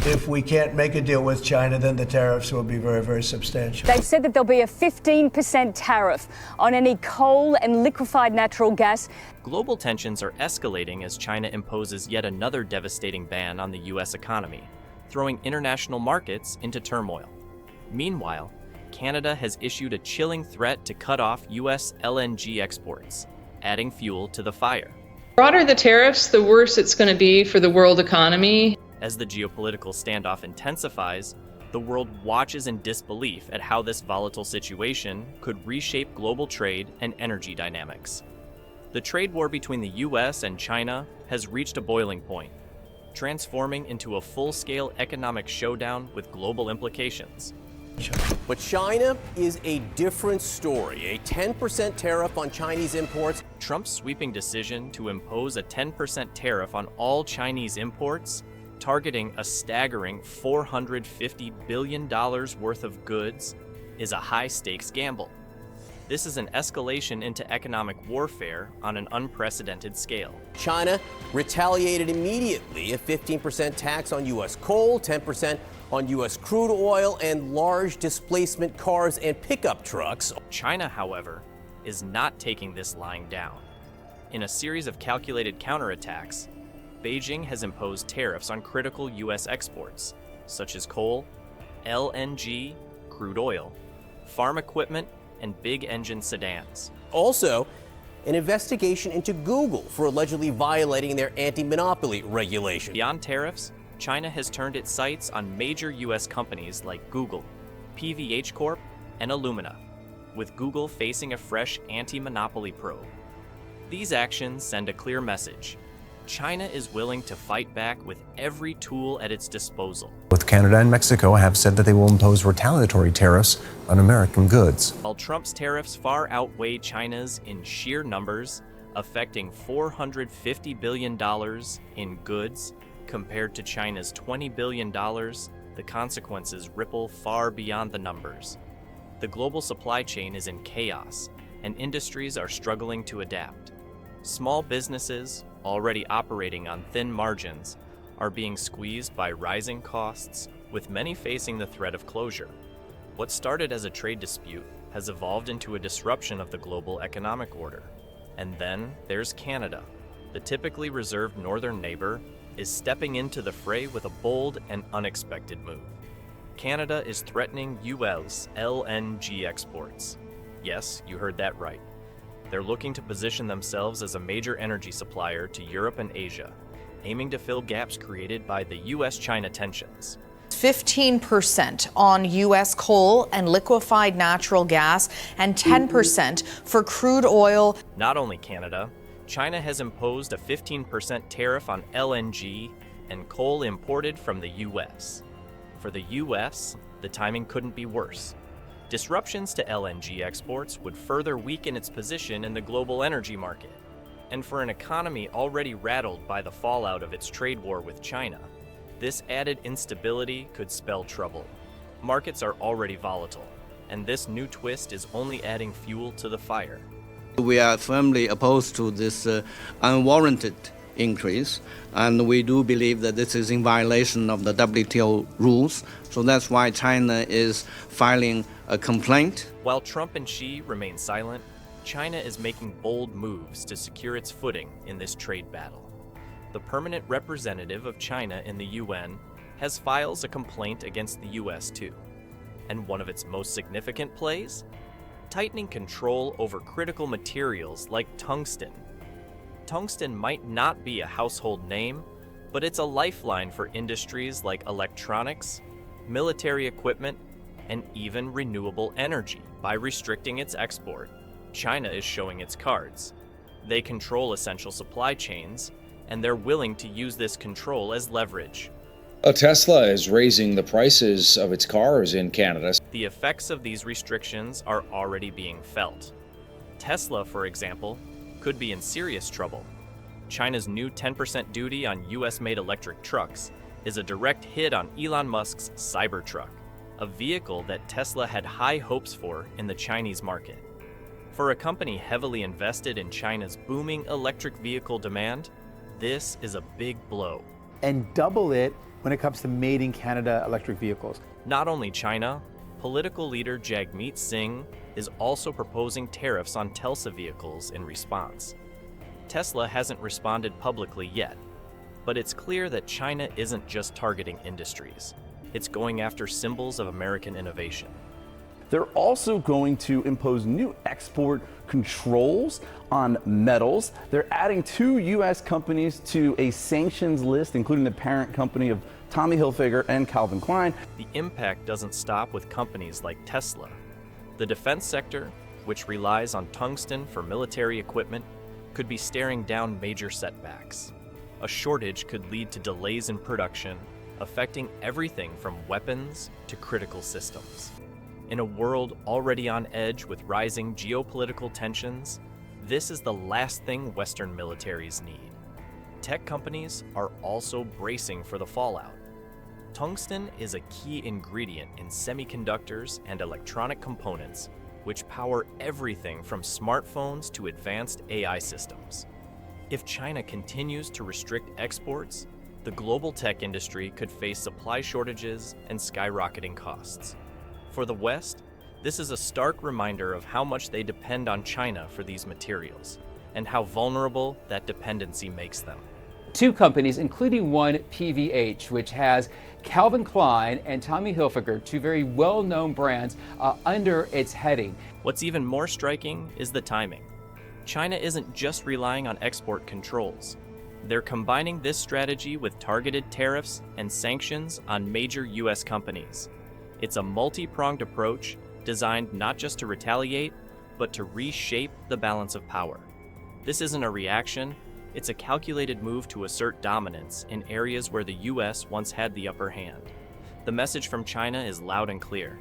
If we can't make a deal with China, then the tariffs will be very, very substantial. They've said that there'll be a 15% tariff on any coal and liquefied natural gas. Global tensions are escalating as China imposes yet another devastating ban on the U.S. economy, throwing international markets into turmoil. Meanwhile, Canada has issued a chilling threat to cut off U.S. LNG exports, adding fuel to the fire. The broader the tariffs, the worse it's going to be for the world economy. As the geopolitical standoff intensifies, the world watches in disbelief at how this volatile situation could reshape global trade and energy dynamics. The trade war between the U.S. and China has reached a boiling point, transforming into a full-scale economic showdown with global implications. But China is a different story. A 10% tariff on Chinese imports. Trump's sweeping decision to impose a 10% tariff on all Chinese imports, targeting a staggering $450 billion worth of goods, is a high-stakes gamble. This is an escalation into economic warfare on an unprecedented scale. China retaliated immediately, a 15% tax on U.S. coal, 10% on U.S. crude oil, and large displacement cars and pickup trucks. China, however, is not taking this lying down. In a series of calculated counterattacks, Beijing has imposed tariffs on critical U.S. exports, such as coal, LNG, crude oil, farm equipment, and big engine sedans. Also, an investigation into Google for allegedly violating their anti-monopoly regulation. Beyond tariffs, China has turned its sights on major U.S. companies like Google, PVH Corp, and Illumina, with Google facing a fresh anti-monopoly probe. These actions send a clear message. China is willing to fight back with every tool at its disposal. Both Canada and Mexico have said that they will impose retaliatory tariffs on American goods. While Trump's tariffs far outweigh China's in sheer numbers, affecting $450 billion in goods compared to China's $20 billion, the consequences ripple far beyond the numbers. The global supply chain is in chaos, and industries are struggling to adapt. Small businesses, already operating on thin margins, are being squeezed by rising costs, with many facing the threat of closure. What started as a trade dispute has evolved into a disruption of the global economic order. And then there's Canada. The typically reserved northern neighbor is stepping into the fray with a bold and unexpected move. Canada is threatening U.S. LNG exports. Yes, you heard that right. They're looking to position themselves as a major energy supplier to Europe and Asia, aiming to fill gaps created by the U.S.-China tensions. 15% on U.S. coal and liquefied natural gas, and 10% for crude oil. Not only Canada, China has imposed a 15% tariff on LNG and coal imported from the U.S. For the U.S., the timing couldn't be worse. Disruptions to LNG exports would further weaken its position in the global energy market. And for an economy already rattled by the fallout of its trade war with China, this added instability could spell trouble. Markets are already volatile, and this new twist is only adding fuel to the fire. We are firmly opposed to this unwarranted increase, and we do believe that this is in violation of the WTO rules. So that's why China is filing a complaint. While Trump and Xi remain silent, China is making bold moves to secure its footing in this trade battle. The permanent representative of China in the UN has filed a complaint against the US too. And one of its most significant plays? Tightening control over critical materials like tungsten. Tungsten might not be a household name, but it's a lifeline for industries like electronics, military equipment, and even renewable energy. By restricting its export, China is showing its cards. They control essential supply chains, and they're willing to use this control as leverage. Tesla is raising the prices of its cars in Canada. The effects of these restrictions are already being felt. Tesla, for example, could be in serious trouble. China's new 10% duty on US-made electric trucks is a direct hit on Elon Musk's Cybertruck, a vehicle that Tesla had high hopes for in the Chinese market. For a company heavily invested in China's booming electric vehicle demand, this is a big blow. and double it when it comes to made in Canada electric vehicles. Not only China, political leader Jagmeet Singh is also proposing tariffs on Tesla vehicles in response. Tesla hasn't responded publicly yet, but it's clear that China isn't just targeting industries. It's going after symbols of American innovation. They're also going to impose new export controls on metals. They're adding 2 U.S. companies to a sanctions list, including the parent company of Tommy Hilfiger and Calvin Klein. The impact doesn't stop with companies like Tesla. The defense sector, which relies on tungsten for military equipment, could be staring down major setbacks. A shortage could lead to delays in production, affecting everything from weapons to critical systems. In a world already on edge with rising geopolitical tensions, this is the last thing Western militaries need. Tech companies are also bracing for the fallout. Tungsten is a key ingredient in semiconductors and electronic components, which power everything from smartphones to advanced AI systems. If China continues to restrict exports, the global tech industry could face supply shortages and skyrocketing costs. For the West, this is a stark reminder of how much they depend on China for these materials, and how vulnerable that dependency makes them. 2 companies, including one, PVH, which has Calvin Klein and Tommy Hilfiger, 2 very well-known brands, under its heading. What's even more striking is the timing. China isn't just relying on export controls. They're combining this strategy with targeted tariffs and sanctions on major U.S. companies. It's a multi-pronged approach designed not just to retaliate, but to reshape the balance of power. This isn't a reaction, it's a calculated move to assert dominance in areas where the U.S. once had the upper hand. The message from China is loud and clear.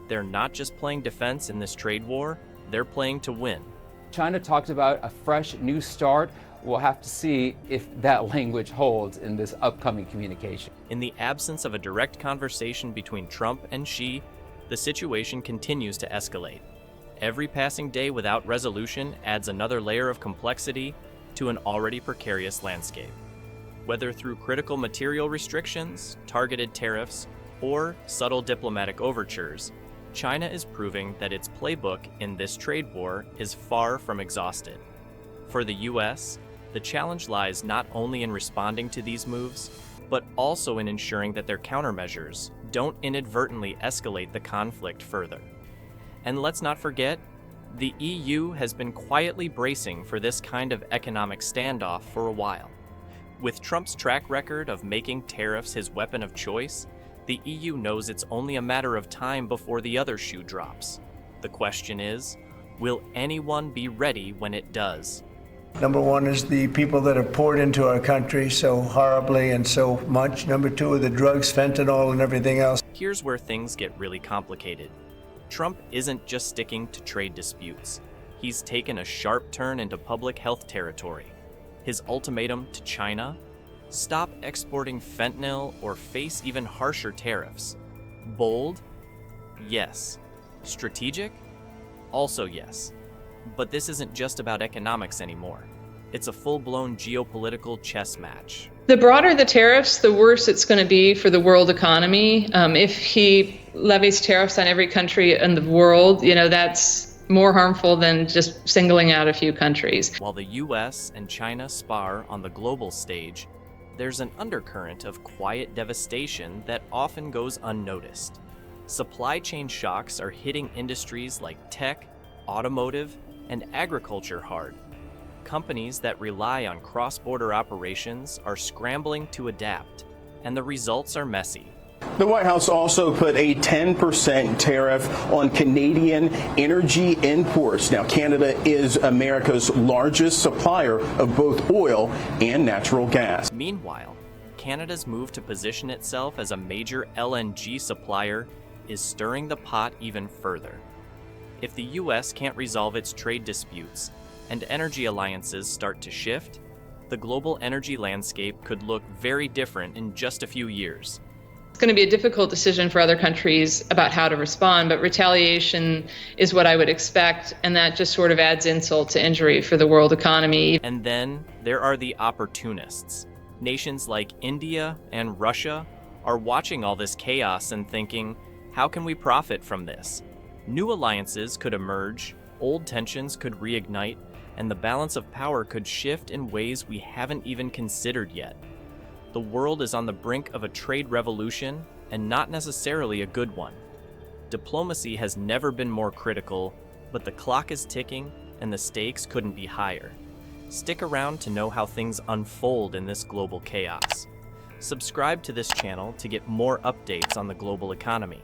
They're not just playing defense in this trade war, they're playing to win. China talked about a fresh new start. We'll have to see if that language holds in this upcoming communication. In the absence of a direct conversation between Trump and Xi, the situation continues to escalate. Every passing day without resolution adds another layer of complexity to an already precarious landscape. Whether through critical material restrictions, targeted tariffs, or subtle diplomatic overtures, China is proving that its playbook in this trade war is far from exhausted. For the U.S., the challenge lies not only in responding to these moves, but also in ensuring that their countermeasures don't inadvertently escalate the conflict further. And let's not forget, the EU has been quietly bracing for this kind of economic standoff for a while. With Trump's track record of making tariffs his weapon of choice, the EU knows it's only a matter of time before the other shoe drops. The question is, will anyone be ready when it does? Number 1 is the people that have poured into our country so horribly and so much. Number 2 are the drugs, fentanyl, and everything else. Here's where things get really complicated. Trump isn't just sticking to trade disputes. He's taken a sharp turn into public health territory. His ultimatum to China? Stop exporting fentanyl or face even harsher tariffs. Bold? Yes. Strategic? Also yes. But this isn't just about economics anymore. It's a full-blown geopolitical chess match. The broader the tariffs, the worse it's going to be for the world economy. If he levies tariffs on every country in the world, that's more harmful than just singling out a few countries. While the US and China spar on the global stage, there's an undercurrent of quiet devastation that often goes unnoticed. Supply chain shocks are hitting industries like tech, automotive, and agriculture hard. Companies that rely on cross-border operations are scrambling to adapt, and the results are messy. The White House also put a 10% tariff on Canadian energy imports. Now, Canada is America's largest supplier of both oil and natural gas. Meanwhile, Canada's move to position itself as a major LNG supplier is stirring the pot even further. If the U.S. can't resolve its trade disputes and energy alliances start to shift, the global energy landscape could look very different in just a few years. It's going to be a difficult decision for other countries about how to respond, but retaliation is what I would expect, and that just sort of adds insult to injury for the world economy. And then there are the opportunists. Nations like India and Russia are watching all this chaos and thinking, how can we profit from this? New alliances could emerge, old tensions could reignite, and the balance of power could shift in ways we haven't even considered yet. The world is on the brink of a trade revolution, and not necessarily a good one. Diplomacy has never been more critical, but the clock is ticking and the stakes couldn't be higher. Stick around to know how things unfold in this global chaos. Subscribe to this channel to get more updates on the global economy.